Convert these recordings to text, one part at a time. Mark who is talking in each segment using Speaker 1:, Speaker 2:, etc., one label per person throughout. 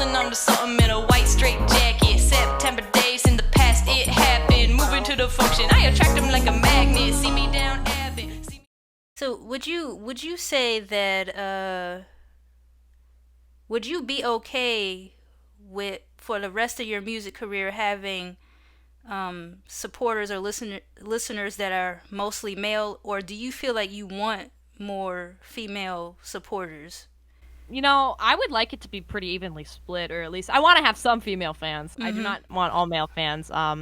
Speaker 1: Pulling on to something in a white straight jacket. September days in the past, it happened. Moving to the function, I attract them like a magnet. See me down Abbott. So would you say that would you be okay with, for the rest of your music career, having supporters or listeners that are mostly male, or do you feel like you want more female supporters?
Speaker 2: You know, I would like it to be pretty evenly split, or at least I want to have some female fans. I do
Speaker 1: Mm-hmm.
Speaker 2: not want all male fans. I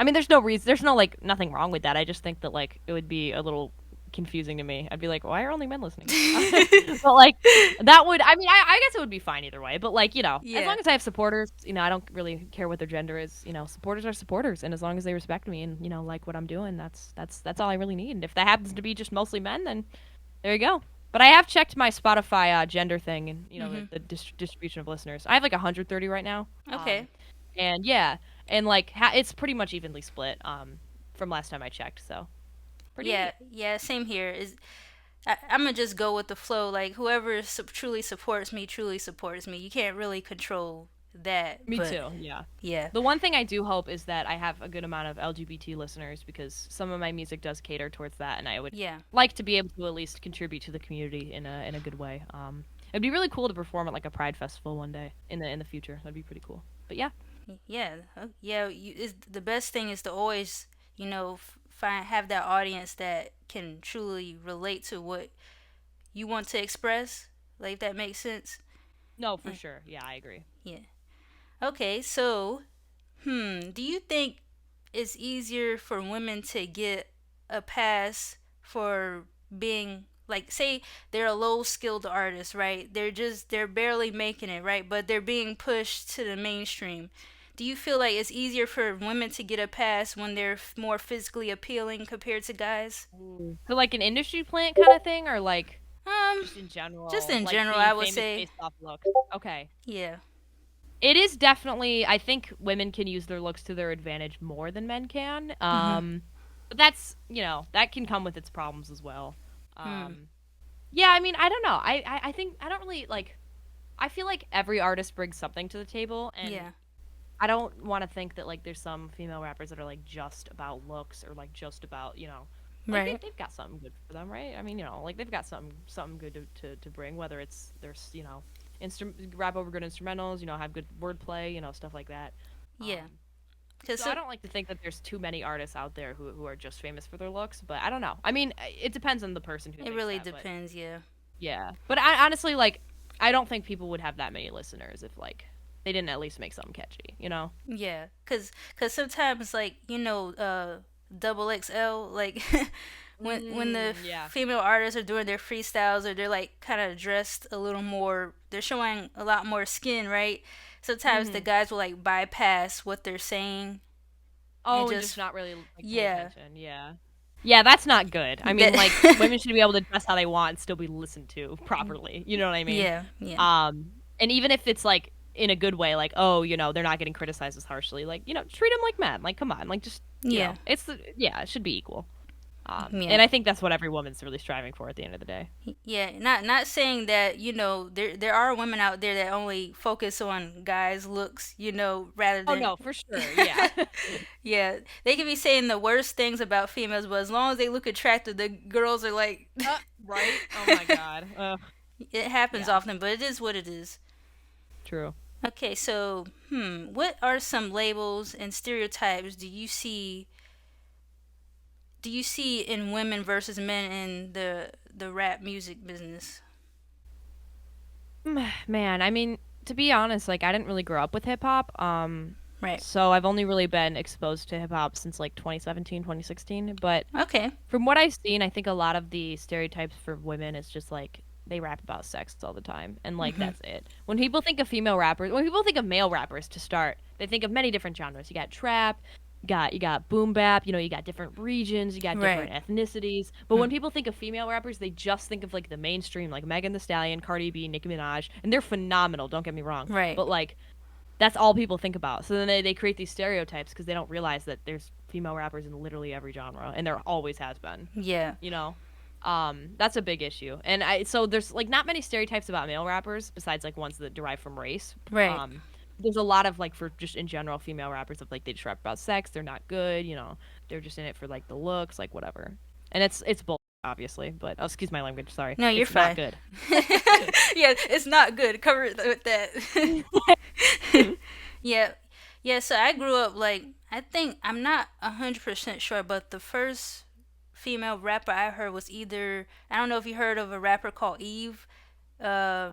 Speaker 2: mean, there's no reason, there's no like nothing wrong with that. I just think that like it would be a little confusing to me. I'd be like, why are only men listening? But like that would, I mean, I guess it would be fine either way. But like, you know, as
Speaker 1: Yeah.
Speaker 2: long as I have supporters, you know, I don't really care what their gender is. You know, supporters are supporters, and as long as they respect me and you know like what I'm doing, that's all I really need. And if that happens to be just mostly men, then there you go. But I have checked my Spotify gender thing and you know
Speaker 1: Mm-hmm.
Speaker 2: the distribution of listeners. I have like 130 right now.
Speaker 1: Okay.
Speaker 2: And yeah, and like it's pretty much evenly split. From last time I checked, so pretty
Speaker 1: Yeah,
Speaker 2: neat.
Speaker 1: yeah, same here. Is I'm gonna just go with the flow. Like whoever truly supports me. You can't really control that,
Speaker 2: Me
Speaker 1: but
Speaker 2: too. Yeah.
Speaker 1: yeah,
Speaker 2: The one thing I do hope is that I have a good amount of LGBT listeners because some of my music does cater towards that, and I would
Speaker 1: yeah,
Speaker 2: like to be able to at least contribute to the community in a good way. It'd be really cool to perform at like a Pride festival one day in the future. That'd be pretty cool. But yeah,
Speaker 1: yeah, yeah. The best thing is to always, find have that audience that can truly relate to what you want to express. Like if that makes sense.
Speaker 2: no, for
Speaker 1: Mm,
Speaker 2: sure. Yeah, I agree.
Speaker 1: yeah. Okay, so do you think it's easier for women to get a pass for being, like, say they're a low skilled artist, right? They're barely making it, right? But they're being pushed to the mainstream. Do you feel like it's easier for women to get a pass when they're more physically appealing compared to guys?
Speaker 2: Ooh. So like an industry plant kind of thing, or like
Speaker 1: Um,
Speaker 2: just in
Speaker 1: just
Speaker 2: general,
Speaker 1: in
Speaker 2: like
Speaker 1: general,
Speaker 2: being
Speaker 1: I would
Speaker 2: famous
Speaker 1: say,
Speaker 2: based off looks. Okay.
Speaker 1: yeah.
Speaker 2: It is definitely. I think women can use their looks to their advantage more than men can.
Speaker 1: Mhm.
Speaker 2: But that's you know that can come with its problems as well.
Speaker 1: Hmm.
Speaker 2: Um, yeah, I mean, I don't know. I think I don't really like. I feel like every artist brings something to the table, and
Speaker 1: Yeah.
Speaker 2: I don't want to think that like there's some female rappers that are like just about looks or like just about you know. Like
Speaker 1: Right.
Speaker 2: they've got something good for them, right? I mean, you know, like they've got something good to bring. Whether it's there's you know rap over good instrumentals, you know, have good wordplay, you know, stuff like that.
Speaker 1: Yeah. Cause
Speaker 2: So I don't like to think that there's too many artists out there who are just famous for their looks, but I don't know. I mean, it depends on the person who
Speaker 1: it
Speaker 2: thinks
Speaker 1: really
Speaker 2: that, but
Speaker 1: depends. Yeah.
Speaker 2: yeah. But I honestly like I don't think people would have that many listeners if like they didn't at least make something catchy, you know?
Speaker 1: Yeah, cause sometimes, like, double XL, like when the
Speaker 2: Yeah.
Speaker 1: female artists are doing their freestyles, or they're like kind of dressed a little more, they're showing a lot more skin, right? Sometimes the
Speaker 2: Mhm.
Speaker 1: guys will like bypass what they're saying and
Speaker 2: Oh, and just
Speaker 1: just,
Speaker 2: not really like pay
Speaker 1: yeah,
Speaker 2: attention. Yeah. Yeah, that's not good. I mean,
Speaker 1: that,
Speaker 2: like women should be able to dress how they want and still be listened to properly. You know what I mean?
Speaker 1: yeah, yeah,
Speaker 2: And even if it's like in a good way, like oh, you know, they're not getting criticized as harshly. Like you know, treat them like men. Like come on, like just you
Speaker 1: yeah,
Speaker 2: know, yeah, it should be equal.
Speaker 1: yeah.
Speaker 2: And I think that's what every woman's really striving for at the end of the day.
Speaker 1: Yeah, not saying that, there are women out there that only focus on guys' looks, rather
Speaker 2: Oh
Speaker 1: than
Speaker 2: no, for sure. Yeah.
Speaker 1: yeah, they can be saying the worst things about females, but as long as they look attractive, the girls are like
Speaker 2: Right? Oh my god.
Speaker 1: it happens
Speaker 2: Yeah.
Speaker 1: often, but it is what it is.
Speaker 2: True.
Speaker 1: Okay, so what are some labels and stereotypes do you see in women versus men in the rap music business?
Speaker 2: Man, I mean, to be honest, like I didn't really grow up with hip hop.
Speaker 1: Right.
Speaker 2: So I've only really been exposed to hip hop since like 2017, 2016. But
Speaker 1: Okay.
Speaker 2: from what I've seen, I think a lot of the stereotypes for women is just like they rap about sex all the time, and like
Speaker 1: Mhm.
Speaker 2: that's it. When people think of female rappers, when people think of male rappers to start, they think of many different genres. You got trap, you got boom bap, you know, you got different regions, you got
Speaker 1: Right.
Speaker 2: different ethnicities. But
Speaker 1: Hmm.
Speaker 2: when people think of female rappers, they just think of like the mainstream, like Megan Thee Stallion, Cardi B, Nicki Minaj, and they're phenomenal. Don't get me wrong,
Speaker 1: Right.
Speaker 2: but like that's all people think about. So then they create these stereotypes because they don't realize that there's female rappers in literally every genre, and there always has been.
Speaker 1: Yeah.
Speaker 2: You know? That's a big issue. And so there's like not many stereotypes about male rappers besides like ones that derive from race.
Speaker 1: Right.
Speaker 2: Um, there's a lot of like for just in general female rappers of like they just rap about sex, they're not good, they're just in it for like the looks, like whatever. And it's bull obviously, but oh, excuse my language, sorry.
Speaker 1: No, you're
Speaker 2: It's not
Speaker 1: fine.
Speaker 2: good.
Speaker 1: Yeah, it's not good. Cover it with that. Yeah. Yeah, so I grew up like I think I'm not 100% sure, but the first female rapper I heard was either I don't know if you heard of a rapper called Eve.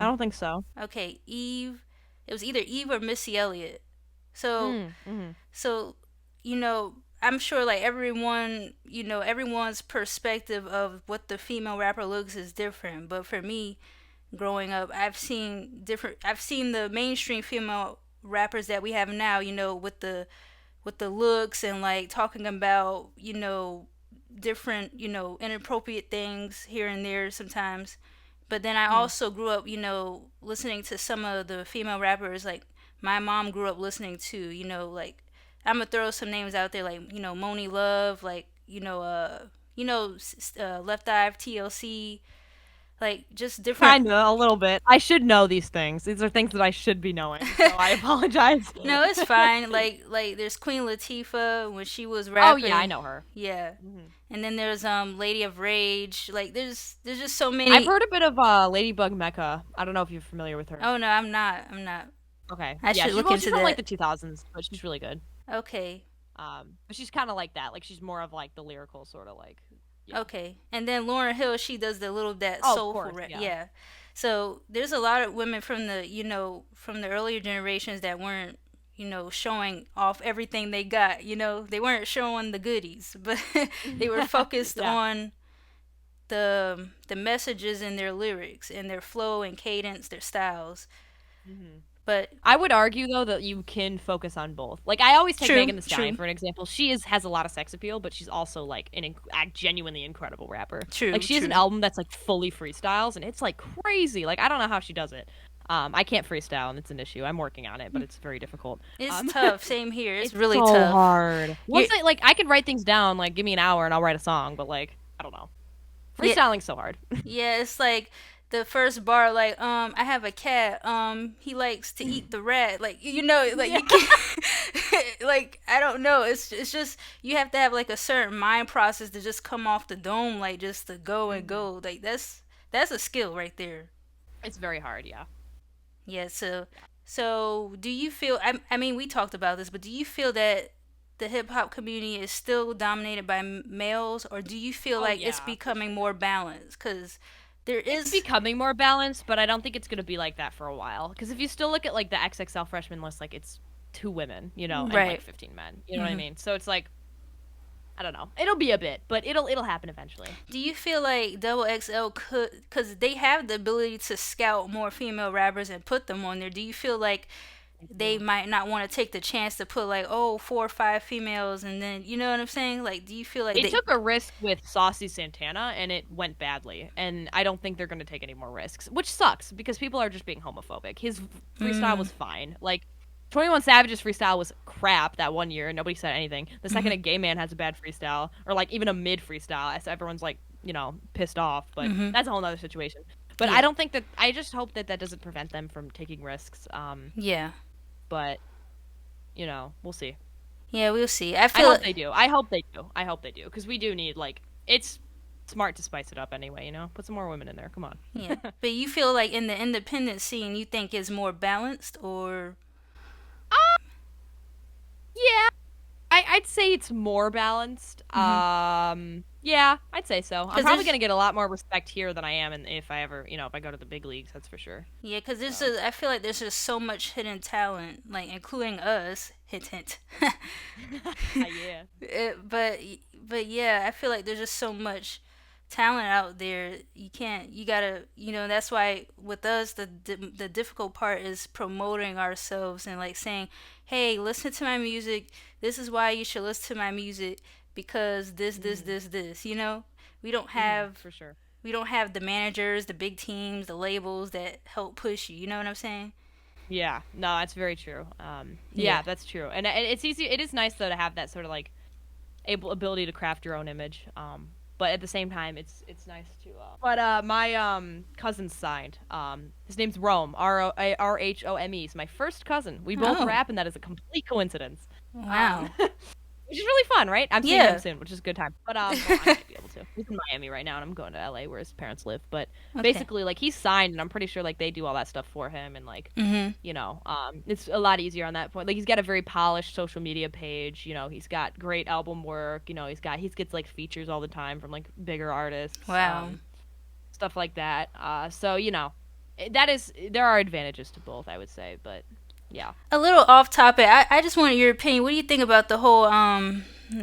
Speaker 2: I
Speaker 1: Um
Speaker 2: don't think so.
Speaker 1: okay, Eve. It was either Eve or Missy Elliott. So
Speaker 2: Mm-hmm.
Speaker 1: so you know, I'm sure like everyone, everyone's perspective of what the female rapper looks is different, but for me, growing up, I've seen the mainstream female rappers that we have now, with the looks and like talking about, different, inappropriate things here and there sometimes. But then I
Speaker 2: Mm.
Speaker 1: also grew up, listening to some of the female rappers like my mom grew up listening to, like I'm gonna throw some names out there like, Moni Love, like, Left Eye TLC, like just different.
Speaker 2: Kinda, a little bit. I should know these things. These are things that I should be knowing, so I apologize.
Speaker 1: No, it's fine. Like there's Queen Latifah when she was
Speaker 2: Oh yeah, I
Speaker 1: rapping.
Speaker 2: know her.
Speaker 1: Yeah.
Speaker 2: Hmm.
Speaker 1: And then there's Lady of Rage. Like there's just so
Speaker 2: I've
Speaker 1: many.
Speaker 2: heard a bit of Ladybug Mecca. I don't know if you're familiar with her.
Speaker 1: Oh no, I'm not. I'm not.
Speaker 2: Okay.
Speaker 1: I
Speaker 2: Yeah,
Speaker 1: should
Speaker 2: she's
Speaker 1: look
Speaker 2: well, she's
Speaker 1: into
Speaker 2: from like
Speaker 1: that.
Speaker 2: the 2000s, but she's really good.
Speaker 1: Okay.
Speaker 2: But she's kind of like that. Like she's more of like the lyrical sort of like, yeah.
Speaker 1: Okay. And then Lauryn Hill, she does the little that
Speaker 2: Oh, of
Speaker 1: soulful
Speaker 2: course,
Speaker 1: rap.
Speaker 2: yeah.
Speaker 1: Yeah. So there's a lot of women from the from the earlier generations that weren't showing off everything they got. They weren't showing the goodies, but they were focused
Speaker 2: Yeah.
Speaker 1: on the messages in their lyrics and their flow and cadence, their styles.
Speaker 2: Hmm.
Speaker 1: But
Speaker 2: I would argue though that you can focus on both. Like I always take
Speaker 1: true,
Speaker 2: Megan Thee Stallion
Speaker 1: true,
Speaker 2: for an example. She has a lot of sex appeal, but she's also like a genuinely incredible rapper. Like
Speaker 1: true,
Speaker 2: she has an
Speaker 1: true.
Speaker 2: album that's like fully freestyles, and it's like crazy. Like I don't know how she does it. I can't freestyle, and it's an issue. I'm working on it, but it's very difficult.
Speaker 1: It's
Speaker 2: Um,
Speaker 1: tough. Same here. It's
Speaker 2: it's
Speaker 1: really
Speaker 2: so
Speaker 1: tough.
Speaker 2: hard.
Speaker 1: You
Speaker 2: Once I like, I can write things down. Like, give me an hour, and I'll write a song. But like, I don't know.
Speaker 1: yeah,
Speaker 2: Freestyling's so hard.
Speaker 1: yeah. It's like the first bar, like I have a cat. He likes to eat the rat. Like like
Speaker 2: Yeah.
Speaker 1: you can't. Like I don't know. It's just you have to have like a certain mind process to just come off the dome, like just to go and
Speaker 2: Hmm.
Speaker 1: go. Like that's a skill right there.
Speaker 2: It's very hard. Yeah.
Speaker 1: Yeah. So do you feel? I mean, we talked about this, but do you feel that the hip hop community is still dominated by males, or do you feel
Speaker 2: Oh
Speaker 1: like it's
Speaker 2: yeah, for
Speaker 1: becoming
Speaker 2: sure.
Speaker 1: more balanced? Because there
Speaker 2: It's
Speaker 1: is.
Speaker 2: becoming more balanced, but I don't think it's gonna be like that for a while. Because if you still look at like the XXL freshman list, like it's two women, and like
Speaker 1: Right.
Speaker 2: 15 men. You know what I
Speaker 1: Hmm.
Speaker 2: mean? So it's like I don't know. It'll be a bit, but it'll happen eventually.
Speaker 1: Do you feel like Double XL could, because they have the ability to scout more female rappers and put them on there? Do you feel like
Speaker 2: I
Speaker 1: they
Speaker 2: do.
Speaker 1: might not want to take the chance to put like, oh, 4 or 5 females, and then you know what I'm saying? Like, do you feel like
Speaker 2: They
Speaker 1: they?
Speaker 2: took a risk with Saucy Santana, and it went badly. And I don't think they're gonna take any more risks, which sucks because people are just being homophobic. His freestyle
Speaker 1: Mm,
Speaker 2: was fine. Like 21 Savage's freestyle was crap that one year. Nobody said anything. The second
Speaker 1: mm-hmm,
Speaker 2: a gay man has a bad freestyle, or like even a mid freestyle, as everyone's like, pissed off. But
Speaker 1: mm-hmm.
Speaker 2: that's a whole other situation. But
Speaker 1: Yeah,
Speaker 2: I don't think that. I just hope that that doesn't prevent them from taking risks.
Speaker 1: yeah,
Speaker 2: But we'll see.
Speaker 1: yeah. We'll see. I
Speaker 2: I
Speaker 1: feel.
Speaker 2: hope they do. I hope they do. I hope they do because we do need like it's smart to spice it up anyway. Put some more women in there. Come on.
Speaker 1: Yeah, but you feel like in the independent scene, you think is more balanced, or
Speaker 2: Yeah, I'd say it's more balanced.
Speaker 1: mm-hmm.
Speaker 2: Yeah, I'd say so. I'm
Speaker 1: Because
Speaker 2: probably
Speaker 1: there's
Speaker 2: gonna get a lot more respect here than I am, and if I ever, if I go to the big leagues, that's for sure.
Speaker 1: yeah, because there's
Speaker 2: So,
Speaker 1: just, I feel like there's just so much hidden talent, like including us. Hint, hint.
Speaker 2: yeah.
Speaker 1: But yeah, I feel like there's just so much talent out there. You can't. You gotta. That's why with us, the difficult part is promoting ourselves and like saying, "Hey, listen to my music. This is why you should listen to my music because
Speaker 2: Hmm.
Speaker 1: this." We don't
Speaker 2: Hmm.
Speaker 1: have
Speaker 2: For sure.
Speaker 1: we don't have the managers, the big teams, the labels that help push you. You know what I'm saying?
Speaker 2: Yeah. No, that's very true.
Speaker 1: Yeah.
Speaker 2: Yeah, that's true. And it's easy. It is nice though to have that sort of like ability to craft your own image. but at the same time, it's nice to. But my cousin's signed. His name's Rome. Rhome. He's my first cousin. We both
Speaker 1: Oh,
Speaker 2: rap, and that is a complete coincidence.
Speaker 1: wow.
Speaker 2: Which is really fun, right? I'm seeing him
Speaker 1: Yeah.
Speaker 2: soon, which is a good time. But well, I might be able to. He's in Miami right now, and I'm going to LA where his parents live. But
Speaker 1: Okay.
Speaker 2: basically, like he's signed, and I'm pretty sure like they do all that stuff for him, and like
Speaker 1: Mhm.
Speaker 2: it's a lot easier on that point. Like he's got a very polished social media page. He's got great album work. He gets like features all the time from like bigger artists,
Speaker 1: Wow.
Speaker 2: stuff like that. So there are advantages to both, I would say, but yeah.
Speaker 1: A little off topic. I just wanted your opinion. What do you think about the whole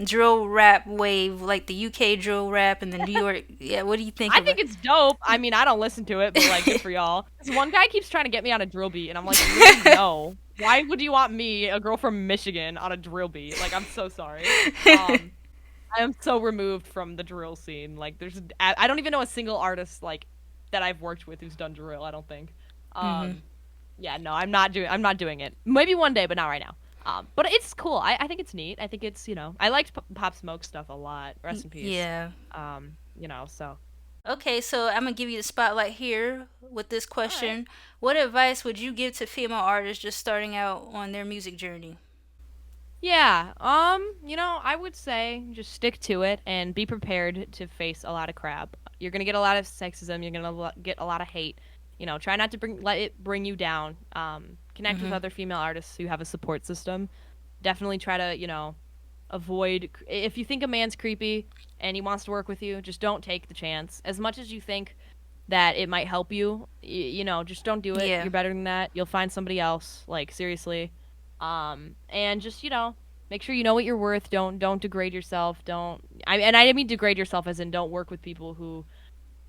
Speaker 1: drill rap wave, like the UK drill rap and the New York? Yeah, what do you think
Speaker 2: I
Speaker 1: of
Speaker 2: think
Speaker 1: it?
Speaker 2: it's dope. I mean, I don't listen to it, but like, good for y'all. This one guy keeps trying to get me on a drill beat, and I'm like, really, no. Why would you want me, a girl from Michigan, on a drill beat? Like, I'm so sorry. I am so removed from the drill scene. Like, I don't even know a single artist like that I've worked with who's done drill. I don't think.
Speaker 1: Mhm.
Speaker 2: Um, yeah, no, I'm not doing it. Maybe one day, but not right now. But it's cool. I think it's neat. I think it's I liked Pop Smoke stuff a lot. Rest in peace.
Speaker 1: Yeah.
Speaker 2: So.
Speaker 1: Okay, so I'm gonna give you the spotlight here with this
Speaker 2: All right.
Speaker 1: question. What advice would you give to female artists just starting out on their music journey?
Speaker 2: Yeah. I would say just stick to it and be prepared to face a lot of crap. You're gonna get a lot of sexism. You're gonna get a lot of hate. Try not to let it bring you down. Connect with
Speaker 1: Mhm.
Speaker 2: other female artists who have a support system. Definitely try to, avoid. If you think a man's creepy and he wants to work with you, just don't take the chance. As much as you think that it might help you, just don't do it.
Speaker 1: Yeah.
Speaker 2: You're better than that. You'll find somebody else. Like seriously. And just make sure you know what you're worth. Don't degrade yourself. And I mean degrade yourself as in don't work with people who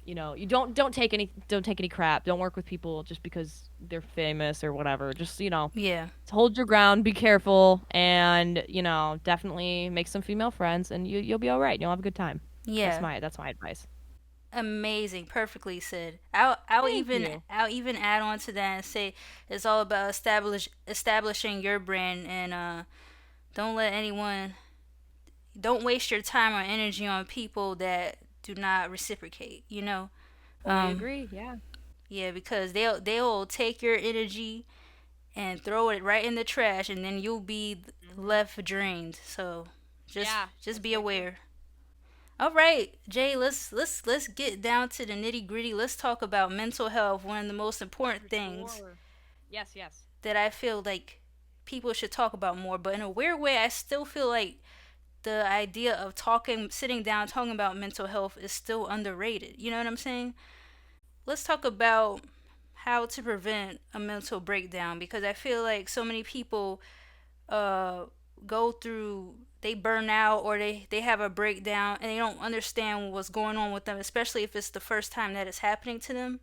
Speaker 2: you don't take any crap. Don't work with people just because they're famous or whatever. Just
Speaker 1: Yeah.
Speaker 2: hold your ground, be careful, and definitely make some female friends, and you'll be all right. You'll have a good time. That's
Speaker 1: Yeah.
Speaker 2: my advice.
Speaker 1: Amazing. Perfectly said. I'll
Speaker 2: Thank
Speaker 1: even
Speaker 2: you.
Speaker 1: I'll even add on to that and say it's all about establishing your brand and don't let anyone don't waste your time or energy on people that do not reciprocate, you know?
Speaker 2: Fully
Speaker 1: Um
Speaker 2: agree. Yeah.
Speaker 1: yeah, because they'll take your energy and throw it right in the trash and then you'll be
Speaker 2: Hmm.
Speaker 1: left drained. So
Speaker 2: Yeah,
Speaker 1: just
Speaker 2: that's
Speaker 1: be
Speaker 2: very true.
Speaker 1: aware. All right, Jay, let's get down to the nitty-gritty. Let's talk about mental health, one of the most
Speaker 2: For
Speaker 1: important things
Speaker 2: sure. Yes, yes.
Speaker 1: that I feel like people should talk about more, but in a weird way I still feel like the idea of sitting down talking about mental health is still underrated. You know what I'm saying? Let's talk about how to prevent a mental breakdown because I feel like so many people uh go through they burn out or they have a breakdown and they don't understand what's going on with them, especially if it's the first time that it's happening to them.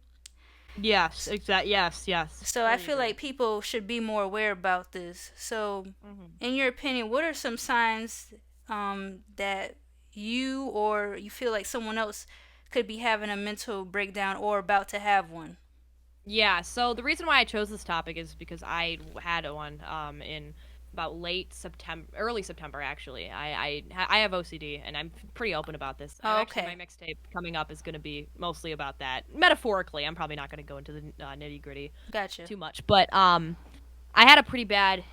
Speaker 2: Yes, exact. Yes, yes.
Speaker 1: So I
Speaker 2: Fully
Speaker 1: feel
Speaker 2: agree.
Speaker 1: like people should be more aware about this. So
Speaker 2: Hmm.
Speaker 1: in your opinion, what are some signs that you or you feel like someone else could be having a mental breakdown or about to have one?
Speaker 2: Yeah, so the reason why I chose this topic is because I had one in about late September, early September actually. I have OCD and I'm pretty open about this. I'm
Speaker 1: Oh,
Speaker 2: actually my
Speaker 1: okay.
Speaker 2: mixtape coming up is going to be mostly about that. Metaphorically, I'm probably not going to go into the nitty-gritty
Speaker 1: Gotcha.
Speaker 2: too much, but I had a pretty bad,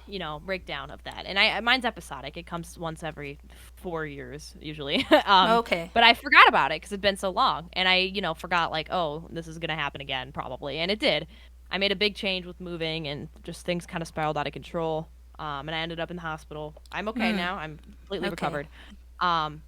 Speaker 2: breakdown of that. And mine's episodic. It comes once every 4 years usually.
Speaker 1: Okay.
Speaker 2: But I forgot about it cuz it'd been so long and I, forgot like, oh, this is going to happen again probably. And it did. I made a big change with moving and just things kind of spiraled out of control. And I ended up in the hospital. I'm okay
Speaker 1: Mm,
Speaker 2: now. I'm completely
Speaker 1: okay.
Speaker 2: recovered.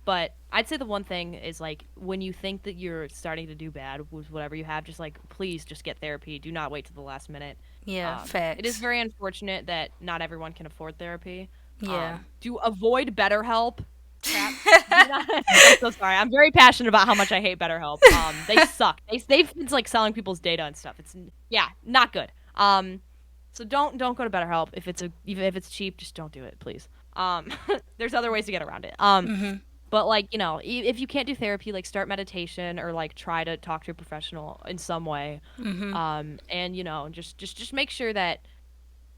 Speaker 2: But I'd say the one thing is like when you think that you're starting to do bad with whatever you have, just like please just get therapy. Do not wait to the last minute.
Speaker 1: Yeah,
Speaker 2: It is
Speaker 1: facts.
Speaker 2: very unfortunate that not everyone can afford therapy.
Speaker 1: Yeah.
Speaker 2: Do avoid BetterHelp. Crap. Do not. I'm so sorry. I'm very passionate about how much I hate BetterHelp. They suck. They've been like selling people's data and stuff. It's yeah, not good. So don't go to BetterHelp if even if it's cheap. Just don't do it, please. There's other ways to get around it.
Speaker 1: Mhm.
Speaker 2: But like if you can't do therapy, like start meditation or like try to talk to a professional in some way.
Speaker 1: Mhm.
Speaker 2: And just make sure that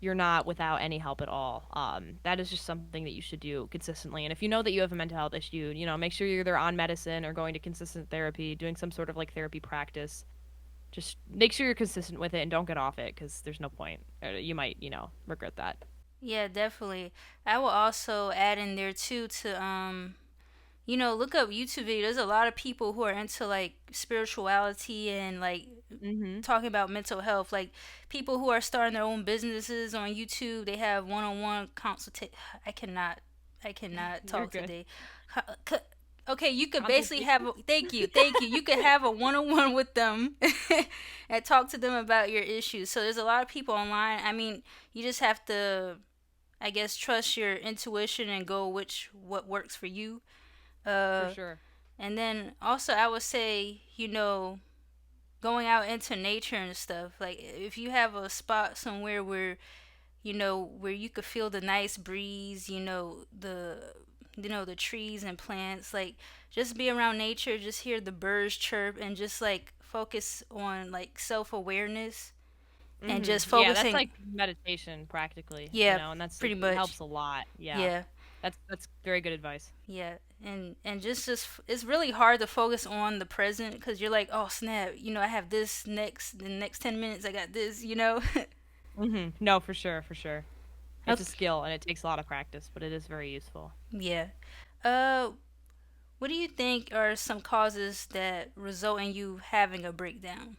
Speaker 2: you're not without any help at all. That is just something that you should do consistently. And if you know that you have a mental health issue, make sure you're either on medicine or going to consistent therapy, doing some sort of like therapy practice. Just make sure you're consistent with it and don't get off it because there's no point. You might, regret that.
Speaker 1: Yeah, definitely. I will also add in there too to look up YouTube videos. There's a lot of people who are into like spirituality and like
Speaker 2: Mm-hmm.
Speaker 1: talking about mental health. Like people who are starting their own businesses on YouTube, they have one-on-one consultation. I cannot
Speaker 2: You're
Speaker 1: talk
Speaker 2: good.
Speaker 1: today. Okay, you could basically
Speaker 2: Consultation.
Speaker 1: have thank you. You could have a one-on-one with them and talk to them about your issues. So there's a lot of people online. I mean, you just have to, I guess, trust your intuition and go what works for you.
Speaker 2: For
Speaker 1: Uh,
Speaker 2: sure.
Speaker 1: and then also I would say, going out into nature and stuff. Like if you have a spot somewhere where where you could feel the nice breeze, the trees and plants, like just be around nature, just hear the birds chirp and just like focus on like self-awareness and just
Speaker 2: Yeah, that's
Speaker 1: focusing.
Speaker 2: like meditation practically,
Speaker 1: Yeah,
Speaker 2: and that's
Speaker 1: pretty
Speaker 2: it
Speaker 1: much.
Speaker 2: helps a lot. Yeah.
Speaker 1: Yeah.
Speaker 2: That's very good advice.
Speaker 1: Yeah, and just it's really hard to focus on the present because you're like, oh snap, I have this next the next 10 minutes I got this.
Speaker 2: No, for sure, for sure. It's a
Speaker 1: Okay.
Speaker 2: skill and it takes a lot of practice, but it is very useful.
Speaker 1: Yeah. Uh, what do you think are some causes that result in you having a breakdown?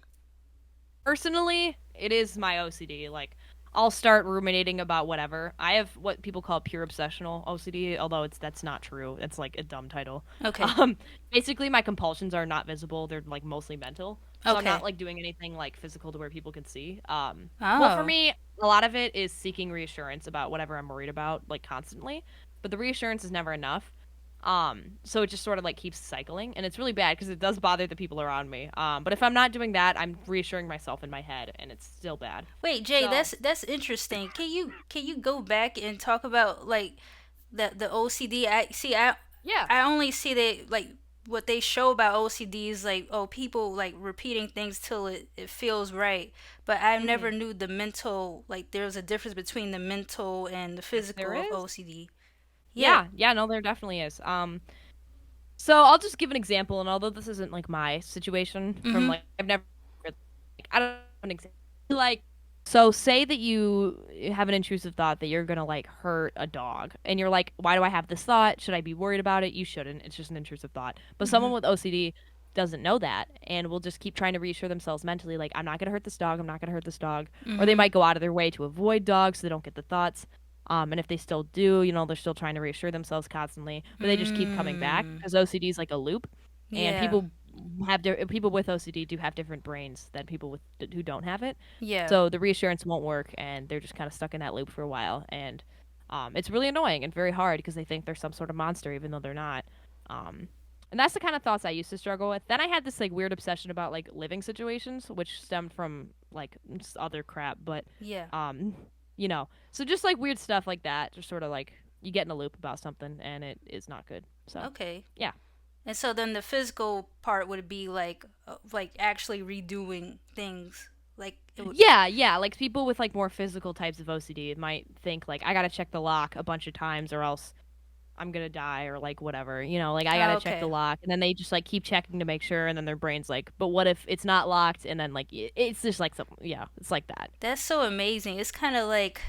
Speaker 2: Personally, it is my OCD. Like, I'll start ruminating about whatever. I have what people call pure obsessional OCD, although that's not true. It's like a dumb title.
Speaker 1: Okay.
Speaker 2: Um, Basically, my compulsions are not visible. They're like mostly mental. So I'm not
Speaker 1: Okay.
Speaker 2: like doing anything like physical to where people can see. Well, for
Speaker 1: Oh.
Speaker 2: me, a lot of it is seeking reassurance about whatever I'm worried about, like constantly. But the reassurance is never enough. So it just sort of like keeps cycling, and it's really bad because it does bother the people around me. But if I'm not doing that, I'm reassuring myself in my head, and it's still bad.
Speaker 1: Wait, Jay,
Speaker 2: So
Speaker 1: that's interesting. Can you go back and talk about like the OCD? I see.
Speaker 2: yeah.
Speaker 1: I only see that like what they show about OCD is like, oh, people like repeating things till it feels right. But I
Speaker 2: hmm
Speaker 1: never knew the mental, like there's a difference between the mental and the
Speaker 2: Yes, there
Speaker 1: physical of
Speaker 2: is.
Speaker 1: OCD. Yeah.
Speaker 2: Yeah, no, there definitely is. So I'll just give an example, and although this isn't like my situation from
Speaker 1: Mhm.
Speaker 2: like I've never like, I don't have an example. Like so say that you have an intrusive thought that you're gonna like hurt a dog and you're like, why do I have this thought? Should I be worried about it? You shouldn't. It's just an intrusive thought. But someone
Speaker 1: Mhm.
Speaker 2: with OCD doesn't know that and will just keep trying to reassure themselves mentally like I'm not gonna hurt this dog, I'm not gonna hurt this dog. Or they
Speaker 1: Mhm.
Speaker 2: might go out of their way to avoid dogs so they don't get the thoughts. And if they still do, they're still trying to reassure themselves constantly, but they just keep coming back
Speaker 1: Mm.
Speaker 2: because OCD is like a loop, and
Speaker 1: Yeah.
Speaker 2: people with OCD do have different brains than people who don't have it.
Speaker 1: Yeah.
Speaker 2: So the reassurance won't work, and they're just kind of stuck in that loop for a while, and it's really annoying and very hard because they think they're some sort of monster even though they're not. Um, and that's the kind of thoughts I used to struggle with. Then I had this like weird obsession about like living situations, which stemmed from like just other crap, but
Speaker 1: Yeah.
Speaker 2: um, so just like weird stuff like that, just sort of like you get in a loop about something and it is not good. So
Speaker 1: Okay.
Speaker 2: yeah.
Speaker 1: And so then the physical part would be like actually redoing things. Like it would.
Speaker 2: Yeah. Like people with like more physical types of OCD might think like I gotta check the lock a bunch of times or else I'm gonna die or like whatever. Like I
Speaker 1: Oh,
Speaker 2: gotta check the
Speaker 1: okay.
Speaker 2: lock, and then they just like keep checking to make sure, and then their brain's like, but what if it's not locked? And then like it's just like something. Yeah, it's like that.
Speaker 1: That's so amazing. It's kind of like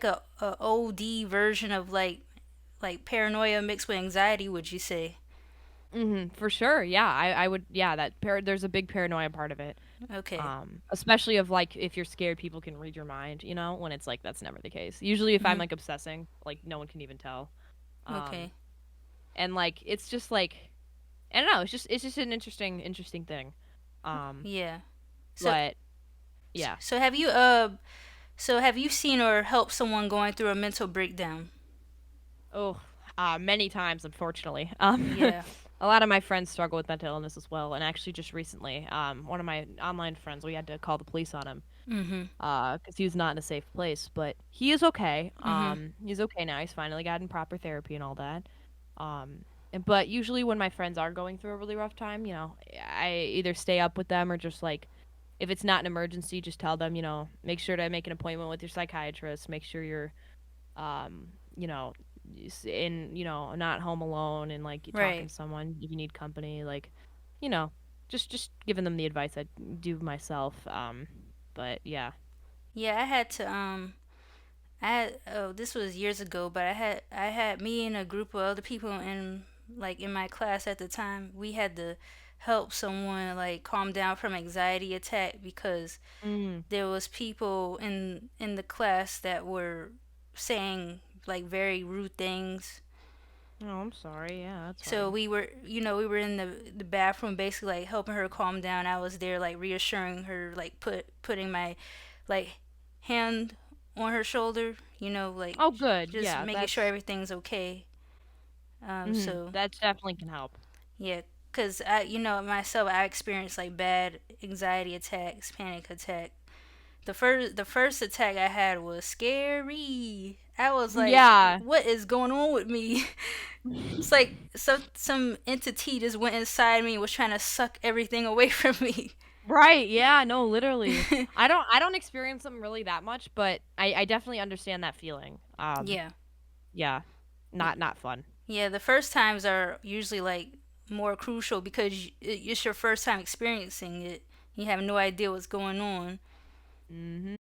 Speaker 1: a OD version of like paranoia mixed with anxiety, would you say?
Speaker 2: For sure. Yeah, I would. Yeah, there's a big paranoia part of it.
Speaker 1: Okay.
Speaker 2: Especially of like if you're scared people can read your mind, when it's like that's never the case. Usually if I'm
Speaker 1: Mhm.
Speaker 2: like obsessing, like no one can even tell. Um
Speaker 1: Okay.
Speaker 2: and like it's just like I don't know, it's just an interesting thing. Um
Speaker 1: Yeah. So
Speaker 2: but yeah.
Speaker 1: so have you seen or helped someone going through a mental breakdown?
Speaker 2: Oh, many times unfortunately.
Speaker 1: Yeah.
Speaker 2: A lot of my friends struggle with mental illness as well, and actually just recently, one of my online friends, we had to call the police on him
Speaker 1: Mhm.
Speaker 2: because he was not in a safe place, but he is okay.
Speaker 1: Mhm.
Speaker 2: He's okay now. He's finally gotten proper therapy and all that. But usually when my friends are going through a really rough time, I either stay up with them or just like if it's not an emergency, just tell them, make sure to make an appointment with your psychiatrist. Make sure you're, you know, not home alone and like talking
Speaker 1: Right.
Speaker 2: to someone if you need company. Like, you know, just giving them the advice I do myself. But yeah.
Speaker 1: Yeah, I had to I had oh this was years ago, but I had me and a group of other people in my class at the time. We had to help someone like calm down from anxiety attack because
Speaker 2: Mm.
Speaker 1: there was people in the class that were saying like very rude things.
Speaker 2: Oh, I'm sorry. Yeah, that's
Speaker 1: So
Speaker 2: hard.
Speaker 1: we were in the bathroom basically like helping her calm down. I was there like reassuring her, like putting my like hand on her shoulder, like
Speaker 2: Oh, good.
Speaker 1: just
Speaker 2: Yeah,
Speaker 1: making sure
Speaker 2: that's
Speaker 1: everything's okay. So
Speaker 2: that definitely can help.
Speaker 1: yeah, cause myself, I experienced like bad anxiety attacks, panic attack. The first attack I had was scary. I was like,
Speaker 2: Yeah.
Speaker 1: what is going on with me? It's like some entity just went inside me and was trying to suck everything away from me.
Speaker 2: Right, yeah, no, literally. I don't experience them really that much, but I definitely understand that feeling.
Speaker 1: Yeah.
Speaker 2: Yeah. Not fun.
Speaker 1: Yeah, the first times are usually like more crucial because it's your first time experiencing it. You have no idea what's going on.
Speaker 2: Mhm.